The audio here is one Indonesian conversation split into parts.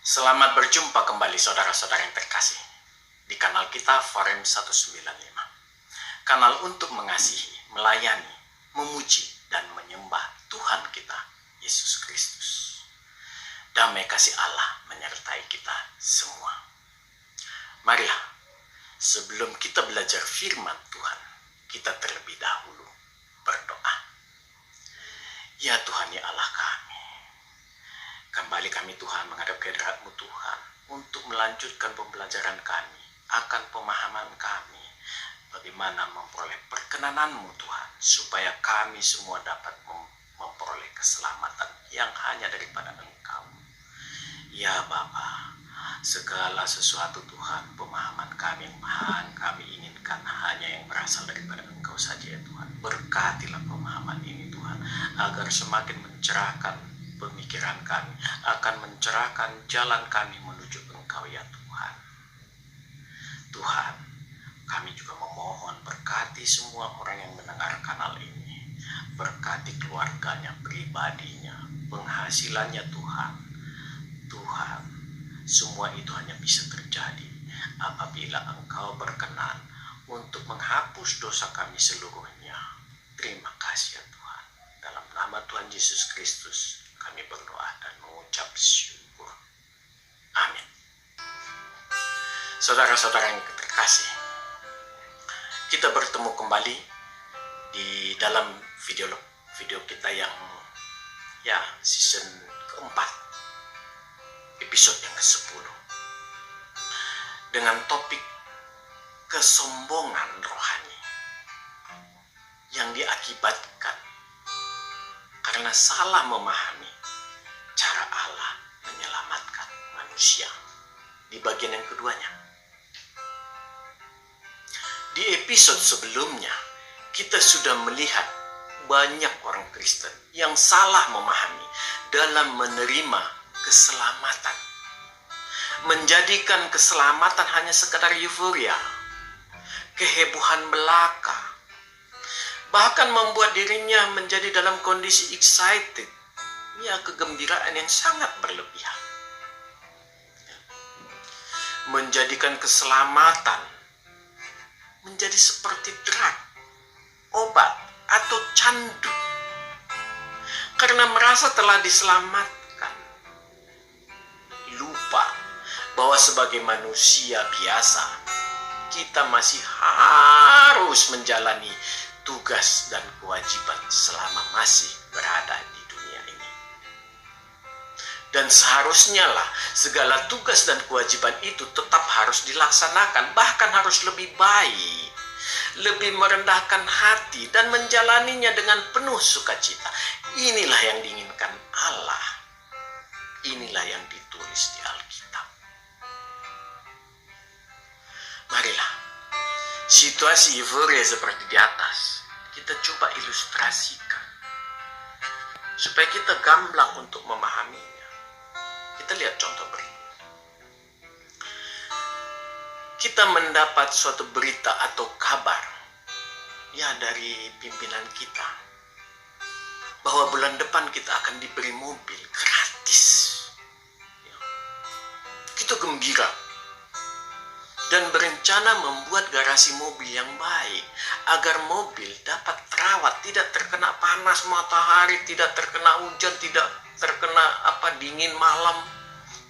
Selamat berjumpa kembali saudara-saudara yang terkasih di kanal kita Farem 195. Kanal untuk mengasihi, melayani, memuji, dan menyembah Tuhan kita, Yesus Kristus. Damai kasih Allah menyertai kita semua. Marilah, sebelum kita belajar firman Tuhan, kita terlebih dahulu berdoa. Ya Tuhan, ya Allah kami, kembali kami Tuhan menghadap kehadirat-Mu Tuhan untuk melanjutkan pembelajaran kami akan pemahaman kami bagaimana memperoleh perkenanan-Mu Tuhan, supaya kami semua dapat memperoleh keselamatan yang hanya daripada Engkau. Ya Bapa, segala sesuatu Tuhan, pemahaman kami yang kami inginkan hanya yang berasal daripada Engkau saja ya Tuhan. Berkatilah pemahaman ini Tuhan, agar semakin mencerahkan pemikiran kami, akan mencerahkan jalan kami menuju Engkau ya Tuhan. Tuhan, kami juga memohon berkati semua orang yang mendengar kanal ini. Berkati keluarganya, pribadinya, penghasilannya Tuhan. Tuhan, semua itu hanya bisa terjadi apabila Engkau berkenan untuk menghapus dosa kami seluruhnya. Terima kasih ya Tuhan. Dalam nama Tuhan Yesus Kristus kami berdoa dan mengucap syukur. Amin. Saudara-saudara yang terkasih, kita bertemu kembali di dalam video kita yang season keempat, episode yang ke-10, dengan topik kesombongan rohani yang diakibatkan karena salah memahami cara Allah menyelamatkan manusia. Di bagian yang keduanya, di episode sebelumnya, kita sudah melihat banyak orang Kristen yang salah memahami dalam menerima keselamatan, menjadikan keselamatan hanya sekadar euforia, kehebohan belaka, bahkan membuat dirinya menjadi dalam kondisi excited, kegembiraan yang sangat berlebihan. Menjadikan keselamatan menjadi seperti drug, obat, atau candu. Karena merasa telah diselamatkan, lupa bahwa sebagai manusia biasa, kita masih harus menjalani tugas dan kewajiban selama masih berada di dunia ini. Dan seharusnya lah segala tugas dan kewajiban itu tetap harus dilaksanakan, bahkan harus lebih baik, lebih merendahkan hati dan menjalaninya dengan penuh sukacita. Inilah yang diinginkan Allah. Inilah yang ditulis di Alkitab. Marilah, situasi euforia seperti di atas kita coba ilustrasikan supaya kita gamblang untuk memahaminya. Kita lihat contoh berikut. Kita mendapat suatu berita atau kabar dari pimpinan kita bahwa bulan depan kita akan diberi mobil gratis. Kita gembira dan berencana membuat garasi mobil yang baik agar mobil dapat terawat, tidak terkena panas matahari, tidak terkena hujan, tidak terkena dingin malam,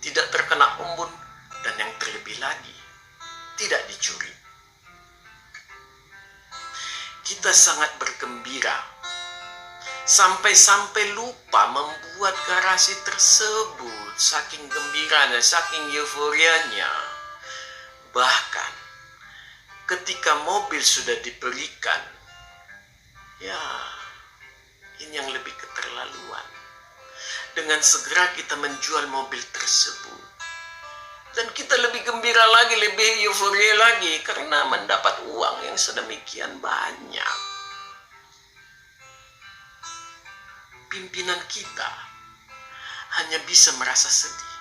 tidak terkena embun, dan yang terlebih lagi tidak dicuri. Kita sangat bergembira sampai lupa membuat garasi tersebut, saking gembiranya, saking euforianya. Bahkan ketika mobil sudah diberikan, ini yang lebih keterlaluan. Dengan segera kita menjual mobil tersebut. Dan kita lebih gembira lagi, lebih euforia lagi karena mendapat uang yang sedemikian banyak. Pimpinan kita hanya bisa merasa sedih.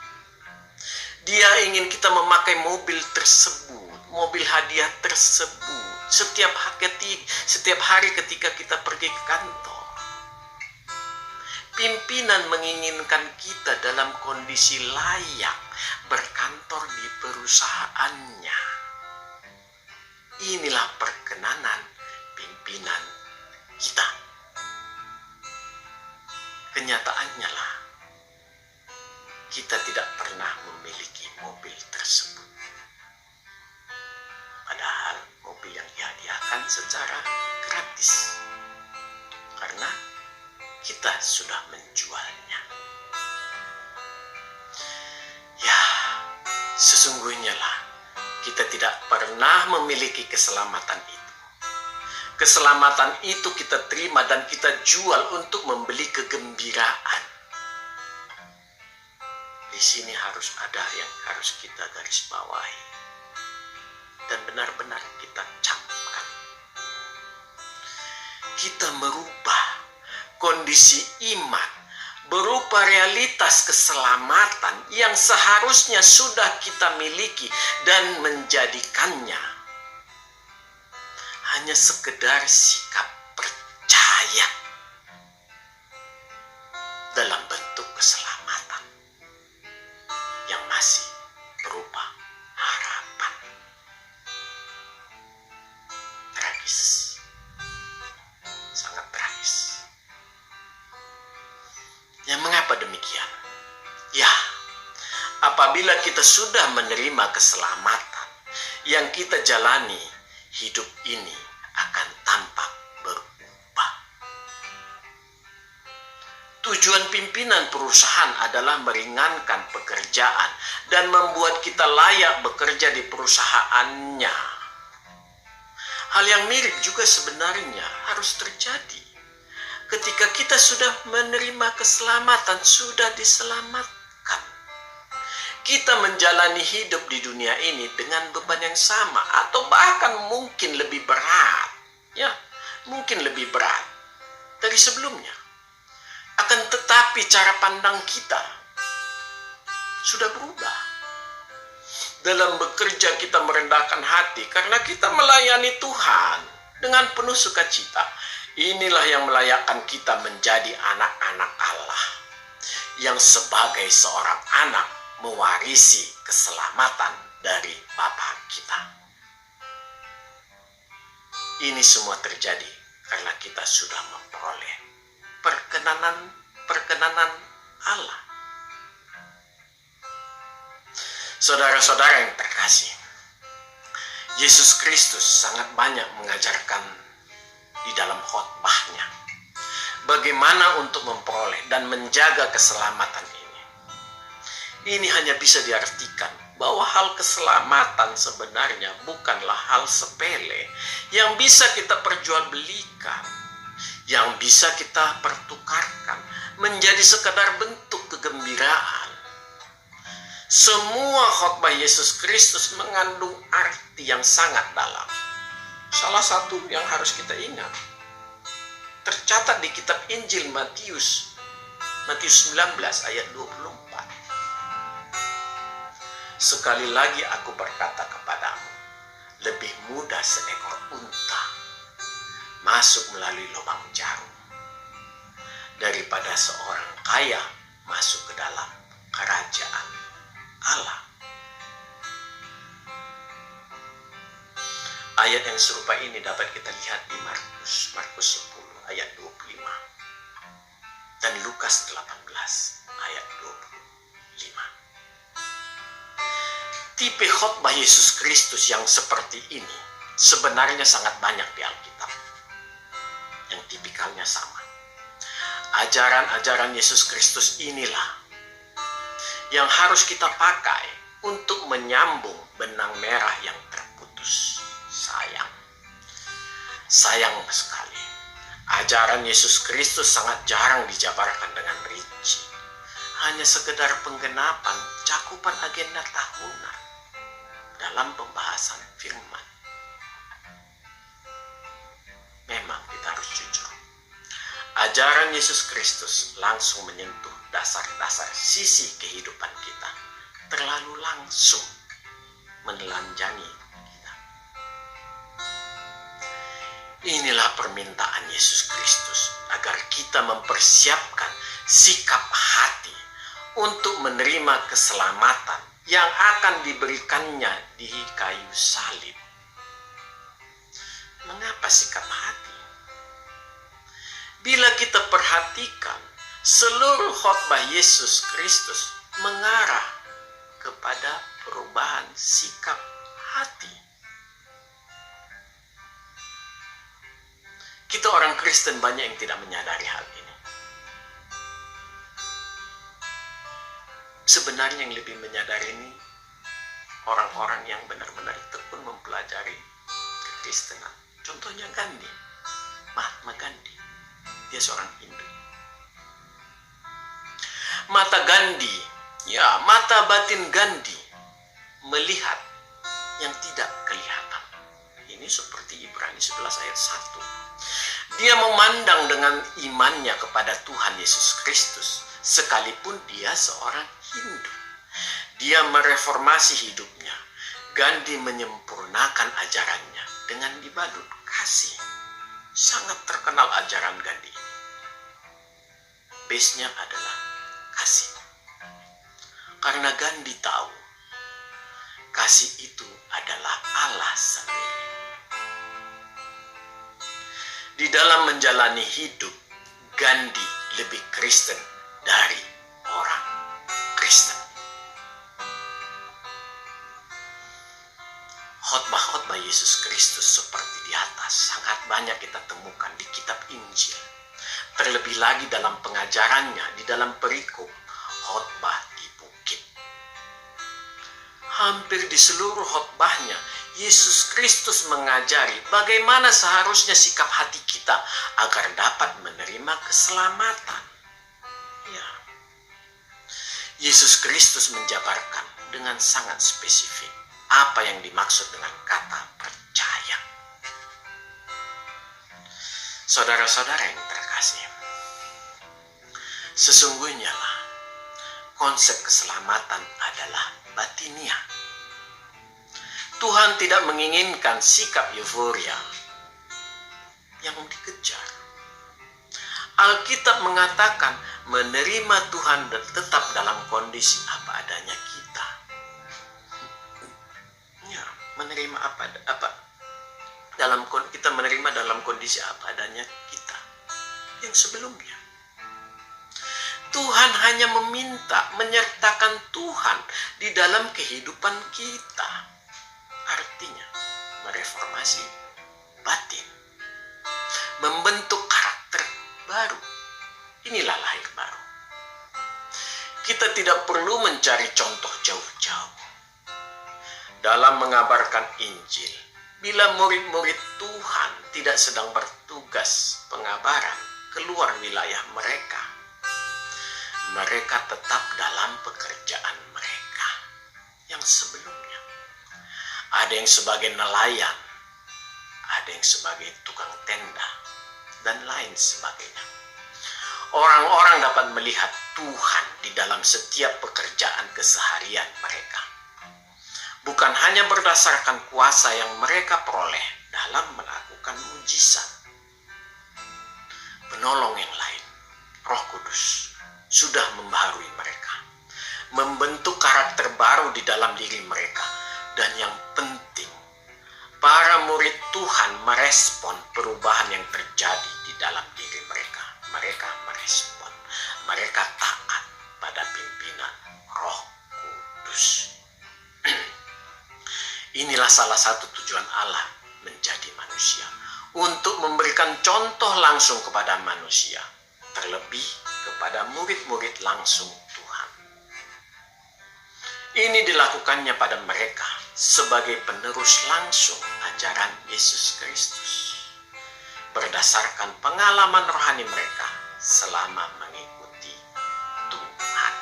Dia ingin kita memakai mobil tersebut, mobil hadiah tersebut, setiap hari ketika kita pergi ke kantor. Pimpinan menginginkan kita dalam kondisi layak berkantor di perusahaannya. Inilah perkenanan pimpinan kita. Kenyataannya lah, kita tidak pernah memiliki mobil tersebut. Padahal mobil yang dihadiahkan secara gratis. Karena kita sudah menjualnya. Ya, sesungguhnya lah kita tidak pernah memiliki keselamatan itu. Keselamatan itu kita terima dan kita jual untuk membeli kegembiraan. Di sini harus ada yang harus kita garis bawahi dan benar-benar kita camkan. Kita merubah kondisi iman berupa realitas keselamatan yang seharusnya sudah kita miliki dan menjadikannya hanya sekedar sikap percaya dalam bentuk keselamatan yang masih berupa harapan. Tragis, sangat tragis. Ya, mengapa demikian? Ya, apabila kita sudah menerima keselamatan yang kita jalani, hidup ini akan tampak berubah. Tujuan pimpinan perusahaan adalah meringankan pekerjaan dan membuat kita layak bekerja di perusahaannya. Hal yang mirip juga sebenarnya harus terjadi ketika kita sudah menerima keselamatan, sudah diselamatkan. Kita menjalani hidup di dunia ini dengan beban yang sama atau bahkan mungkin lebih berat. Ya, mungkin lebih berat dari sebelumnya. Akan tetapi cara pandang kita sudah berubah. Dalam bekerja kita merendahkan hati karena kita melayani Tuhan dengan penuh sukacita. Inilah yang melayakkan kita menjadi anak-anak Allah yang sebagai seorang anak mewarisi keselamatan dari Bapa kita. Ini semua terjadi karena kita sudah memperoleh perkenanan Allah. Saudara-saudara yang terkasih, Yesus Kristus sangat banyak mengajarkan di dalam khotbahnya bagaimana untuk memperoleh dan menjaga keselamatan ini. Ini hanya bisa diartikan bahwa hal keselamatan sebenarnya bukanlah hal sepele yang bisa kita perjualbelikan, yang bisa kita pertukarkan menjadi sekadar bentuk kegembiraan. Semua khotbah Yesus Kristus mengandung arti yang sangat dalam. Salah satu yang harus kita ingat, tercatat di kitab Injil Matius 19 ayat 24. Sekali lagi aku berkata kepadamu, lebih mudah seekor unta masuk melalui lubang jarum daripada seorang kaya masuk ke dalam kerajaan Allah. Ayat yang serupa ini dapat kita lihat di Markus 10 ayat 25 dan Lukas 18 ayat 25. Tipe khotbah Yesus Kristus yang seperti ini sebenarnya sangat banyak di Alkitab, yang tipikalnya sama. Ajaran-ajaran Yesus Kristus inilah yang harus kita pakai untuk menyambung benang merah yang terputus. Sayang sekali, ajaran Yesus Kristus sangat jarang dijabarkan dengan rinci. Hanya sekedar penggenapan cakupan agenda tahunan dalam pembahasan firman. Memang kita harus jujur, ajaran Yesus Kristus langsung menyentuh dasar-dasar sisi kehidupan kita, terlalu langsung menelanjangi kita. Inilah permintaan Yesus Kristus agar kita mempersiapkan sikap hati untuk menerima keselamatan yang akan diberikannya di kayu salib. Mengapa sikap hati? Bila kita perhatikan, seluruh khotbah Yesus Kristus mengarah kepada perubahan sikap hati. Kita orang Kristen banyak yang tidak menyadari hal ini. Sebenarnya yang lebih menyadari ini orang-orang yang benar-benar tekun mempelajari kekristenan. Contohnya Gandhi, Mahatma Gandhi. Dia seorang Hindu. Mata Gandhi, mata batin Gandhi melihat yang tidak kelihatan. Ini seperti Ibrani 11 ayat 1. Dia memandang dengan imannya kepada Tuhan Yesus Kristus, sekalipun dia seorang Hindu. Dia mereformasi hidupnya. Gandhi menyempurnakan ajarannya dengan dibalut kasih. Sangat terkenal ajaran Gandhi ini. Base-nya adalah kasih. Karena Gandhi tahu, kasih itu adalah Allah sendiri. Di dalam menjalani hidup, Gandhi lebih Kristen dari orang Kristen. Khotbah-khotbah Yesus Kristus seperti di atas sangat banyak kita temukan di kitab Injil. Terlebih lagi dalam pengajarannya di dalam perikop khotbah di bukit. Hampir di seluruh khotbahnya, Yesus Kristus mengajari bagaimana seharusnya sikap hati kita agar dapat menerima keselamatan. Ya. Yesus Kristus menjabarkan dengan sangat spesifik apa yang dimaksud dengan kata percaya. Saudara-saudara yang terkasih, sesungguhnya lah konsep keselamatan adalah batiniah. Tuhan tidak menginginkan sikap euforia yang dikejar. Alkitab mengatakan menerima Tuhan dan tetap dalam kondisi apa adanya kita. Ya, menerima kita menerima dalam kondisi apa adanya kita yang sebelumnya. Tuhan hanya meminta menyertakan Tuhan di dalam kehidupan kita. Artinya mereformasi batin, membentuk karakter baru. Inilah lahir baru. Kita tidak perlu mencari contoh jauh-jauh. Dalam mengabarkan Injil, bila murid-murid Tuhan tidak sedang bertugas pengabaran keluar wilayah mereka, mereka tetap dalam pekerjaan mereka yang sebelumnya. Ada yang sebagai nelayan, ada yang sebagai tukang tenda, dan lain sebagainya. Orang-orang dapat melihat Tuhan di dalam setiap pekerjaan keseharian mereka. Bukan hanya berdasarkan kuasa yang mereka peroleh dalam melakukan mujizat. Penolong yang lain, Roh Kudus, sudah membaharui mereka, membentuk karakter baru di dalam diri mereka. Dan yang penting, para murid Tuhan merespon perubahan yang terjadi di dalam diri mereka. Mereka merespon, mereka taat pada pimpinan Roh Kudus. Inilah salah satu tujuan Allah menjadi manusia, untuk memberikan contoh langsung kepada manusia, terlebih kepada murid-murid langsung Tuhan. Ini dilakukannya pada mereka sebagai penerus langsung ajaran Yesus Kristus, berdasarkan pengalaman rohani mereka selama mengikuti Tuhan.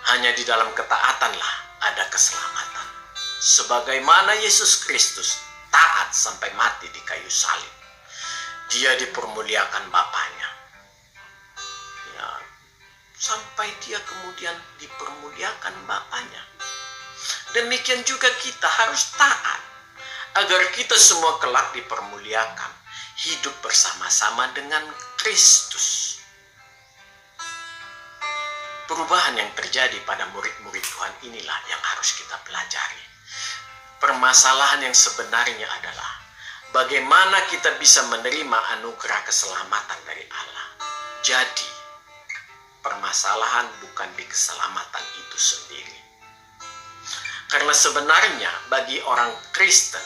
Hanya di dalam ketaatanlah ada keselamatan. Sebagaimana Yesus Kristus taat sampai mati di kayu salib, Dia dipermuliakan Bapanya. Sampai Dia kemudian dipermuliakan Bapanya. Demikian juga kita harus taat agar kita semua kelak dipermuliakan, hidup bersama-sama dengan Kristus. Perubahan yang terjadi pada murid-murid Tuhan inilah yang harus kita pelajari. Permasalahan yang sebenarnya adalah bagaimana kita bisa menerima anugerah keselamatan dari Allah. Jadi, permasalahan bukan di keselamatan itu sendiri. Karena sebenarnya bagi orang Kristen,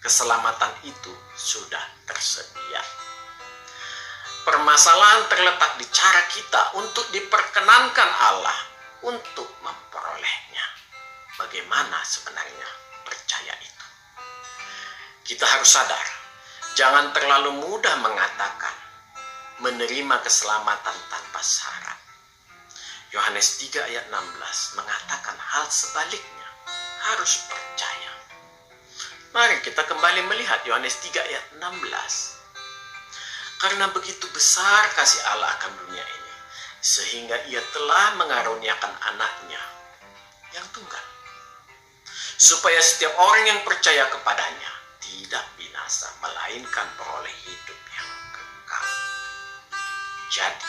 keselamatan itu sudah tersedia. Permasalahan terletak di cara kita untuk diperkenankan Allah untuk memperolehnya. Bagaimana sebenarnya percaya itu? Kita harus sadar, jangan terlalu mudah mengatakan menerima keselamatan tanpa syarat. Yohanes 3 ayat 16 mengatakan hal sebaliknya, harus percaya. Mari kita kembali melihat Yohanes 3 ayat 16. Karena begitu besar kasih Allah akan dunia ini, sehingga ia telah mengaruniakan anaknya yang tunggal, supaya setiap orang yang percaya kepadanya tidak binasa, melainkan beroleh hidup yang kekal. Jadi,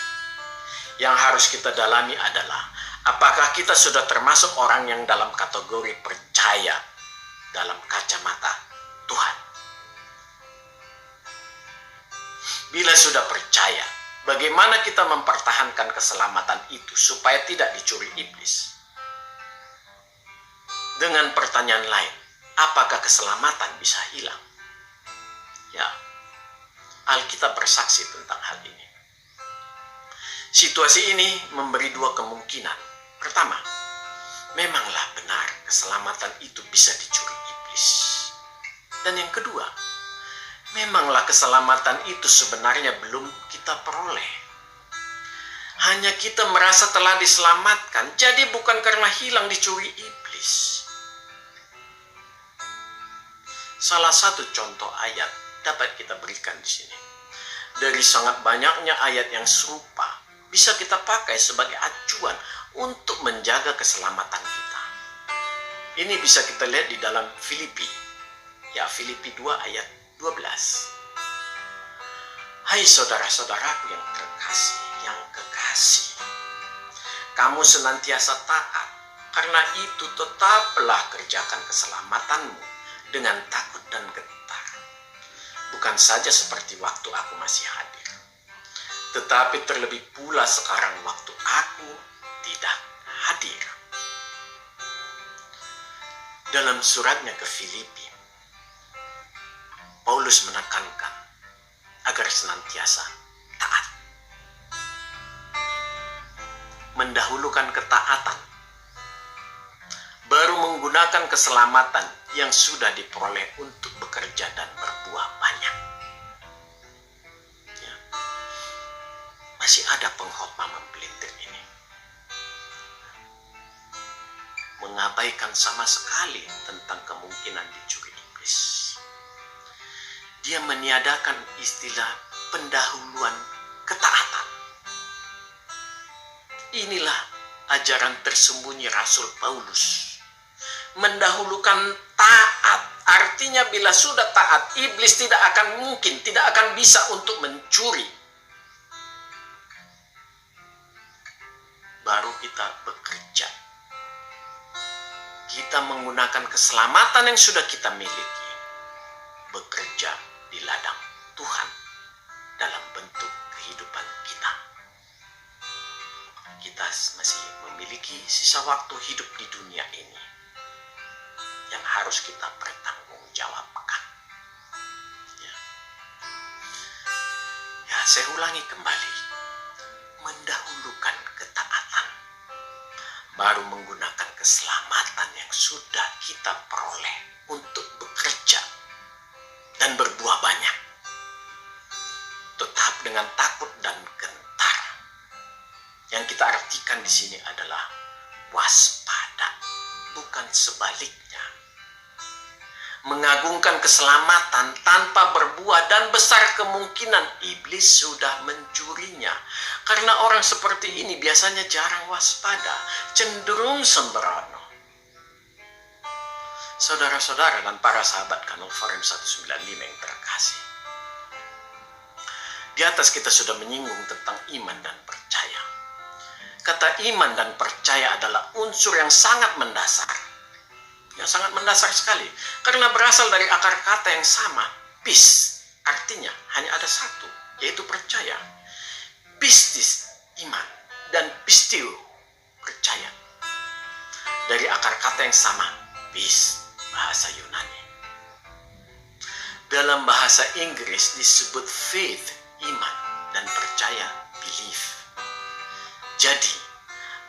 yang harus kita dalami adalah apakah kita sudah termasuk orang yang dalam kategori percaya dalam kacamata Tuhan. Bila sudah percaya, bagaimana kita mempertahankan keselamatan itu supaya tidak dicuri iblis? Dengan pertanyaan lain, apakah keselamatan bisa hilang? Ya, Alkitab bersaksi tentang hal ini. Situasi ini memberi dua kemungkinan. Pertama, memanglah benar keselamatan itu bisa dicuri iblis. Dan yang kedua, memanglah keselamatan itu sebenarnya belum kita peroleh. Hanya kita merasa telah diselamatkan, jadi bukan karena hilang dicuri iblis. Salah satu contoh ayat dapat kita berikan di sini. Dari sangat banyaknya ayat yang serupa, bisa kita pakai sebagai acuan untuk menjaga keselamatan kita. Ini bisa kita lihat di dalam Filipi. Ya, Filipi 2 ayat 12. Hai saudara-saudaraku yang terkasih, yang kekasih, kamu senantiasa taat, karena itu tetaplah kerjakan keselamatanmu dengan takut dan gentar. Bukan saja seperti waktu aku masih hadir, tetapi terlebih pula sekarang waktu aku tidak hadir. Dalam suratnya ke Filipi, Paulus menekankan agar senantiasa taat. Mendahulukan ketaatan, baru menggunakan keselamatan yang sudah diperoleh untuk bekerja dan berbuah banyak. Ya. Masih ada pengkhotbah mempelintir ini. Mengabaikan sama sekali tentang kemungkinan dicuri iblis. Dia meniadakan istilah pendahuluan ketaatan. Inilah ajaran tersembunyi Rasul Paulus. Mendahulukan taat, artinya bila sudah taat, iblis tidak akan bisa untuk mencuri. Baru kita bekerja. Kita menggunakan keselamatan yang sudah kita miliki, bekerja di ladang Tuhan dalam bentuk kehidupan kita. Kita masih memiliki sisa waktu hidup di dunia ini yang harus kita pertanggungjawabkan. Ya, saya ulangi kembali. Mendahulukan ketaatan, baru menggunakan keselamatan yang sudah kita peroleh untuk bekerja dan berbuah banyak. Tetap dengan takut dan gentar. Yang kita artikan di sini adalah waspada, bukan sebaliknya. Mengagungkan keselamatan tanpa berbuah dan besar kemungkinan iblis sudah mencurinya. Karena orang seperti ini biasanya jarang waspada, cenderung sembrono. Saudara-saudara dan para sahabat Kanal Forum 195 yang terkasih. Di atas kita sudah menyinggung tentang iman dan percaya. Kata iman dan percaya adalah unsur yang sangat mendasar. Yang sangat mendasar sekali. Karena berasal dari akar kata yang sama, pis. Artinya hanya ada satu, yaitu percaya. Pistis, iman. Dan pistio, percaya. Dari akar kata yang sama, pis, bahasa Yunani. Dalam bahasa Inggris disebut faith, iman, dan percaya, belief. Jadi,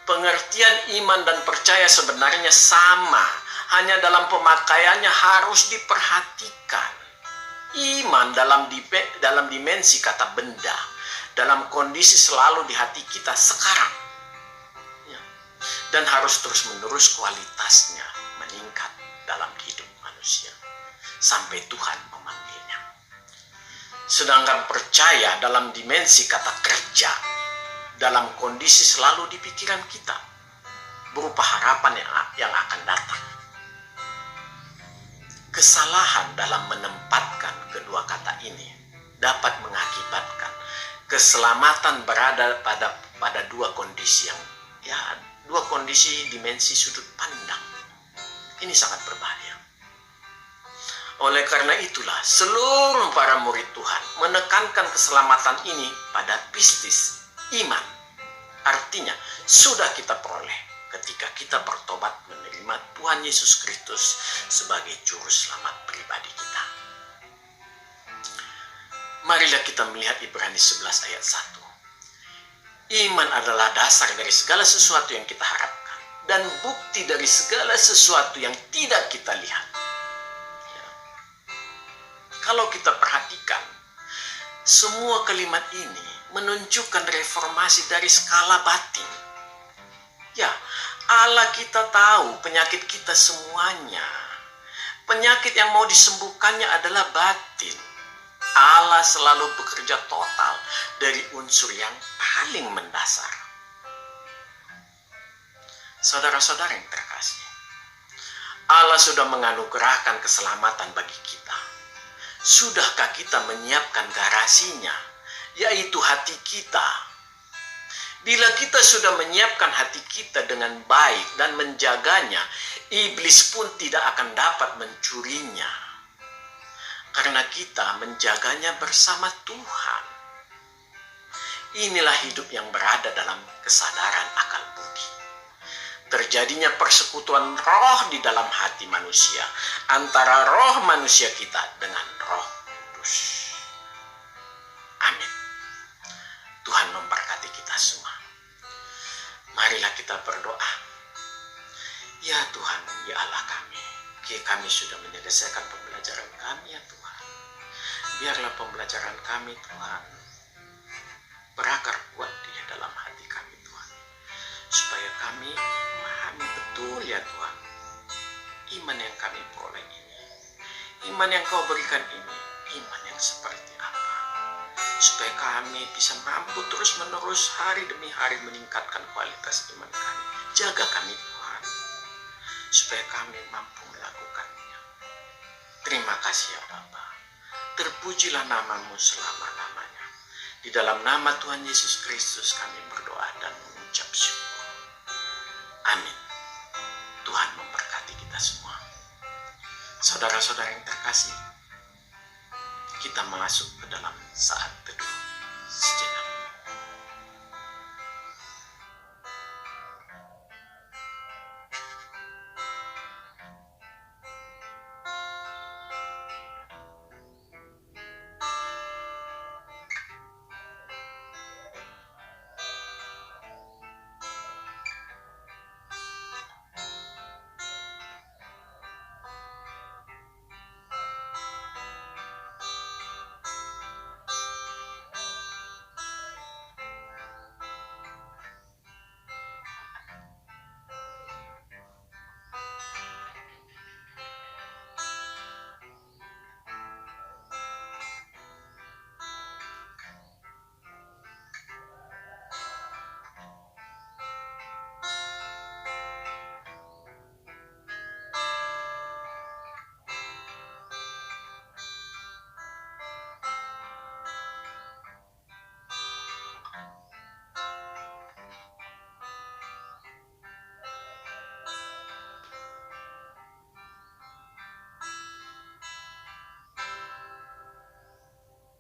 pengertian iman dan percaya sebenarnya sama, hanya dalam pemakaiannya harus diperhatikan. Iman dalam dimensi kata benda, dalam kondisi selalu di hati kita sekarang. Ya. Dan harus terus-menerus kualitasnya meningkat dalam hidup manusia, sampai Tuhan memanggilnya. Sedangkan percaya dalam dimensi kata kerja, dalam kondisi selalu di pikiran kita, berupa harapan yang akan datang. Kesalahan dalam menempatkan kedua kata ini dapat mengakibatkan keselamatan berada pada dua kondisi dua kondisi dimensi sudut pandang. Ini sangat berbahaya. Oleh karena itulah seluruh para murid Tuhan menekankan keselamatan ini pada pistis, iman. Artinya sudah kita peroleh ketika kita bertobat menerima Tuhan Yesus Kristus sebagai juru selamat pribadi kita. Marilah kita melihat Ibrani 11 ayat 1. Iman adalah dasar dari segala sesuatu yang kita harapkan dan bukti dari segala sesuatu yang tidak kita lihat. Ya. Kalau kita perhatikan, semua kalimat ini menunjukkan reformasi dari skala batin. Ya, Allah kita tahu penyakit kita semuanya. Penyakit yang mau disembuhkannya adalah batin. Allah selalu bekerja total dari unsur yang paling mendasar. Saudara-saudara yang terkasih, Allah sudah menganugerahkan keselamatan bagi kita. Sudahkah kita menyiapkan garasinya, yaitu hati kita? Bila kita sudah menyiapkan hati kita dengan baik dan menjaganya, iblis pun tidak akan dapat mencurinya. Karena kita menjaganya bersama Tuhan. Inilah hidup yang berada dalam kesadaran akal budi. Terjadinya persekutuan roh di dalam hati manusia, antara roh manusia kita dengan Roh Kudus. Amin. Tuhan memberkati kita semua. Marilah kita berdoa. Ya Tuhan, ya Allah kami sudah menyelesaikan pembelajaran kami ya Tuhan. Biarlah pembelajaran kami Tuhan berakar kuat di dalam hati kami Tuhan. Supaya kami memahami betul ya Tuhan, iman yang kami peroleh ini, iman yang Kau berikan ini, iman yang seperti apa. Supaya kami bisa mampu terus-menerus hari demi hari meningkatkan kualitas iman kami. Jaga kami Tuhan, supaya kami mampu melakukannya. Terima kasih ya Bapa. Terpujilah nama-Mu selama-lamanya. Di dalam nama Tuhan Yesus Kristus kami berdoa dan mengucap syukur. Amin. Tuhan memberkati kita semua. Saudara-saudara yang terkasih, kita masuk ke dalam saat teduh sejenak.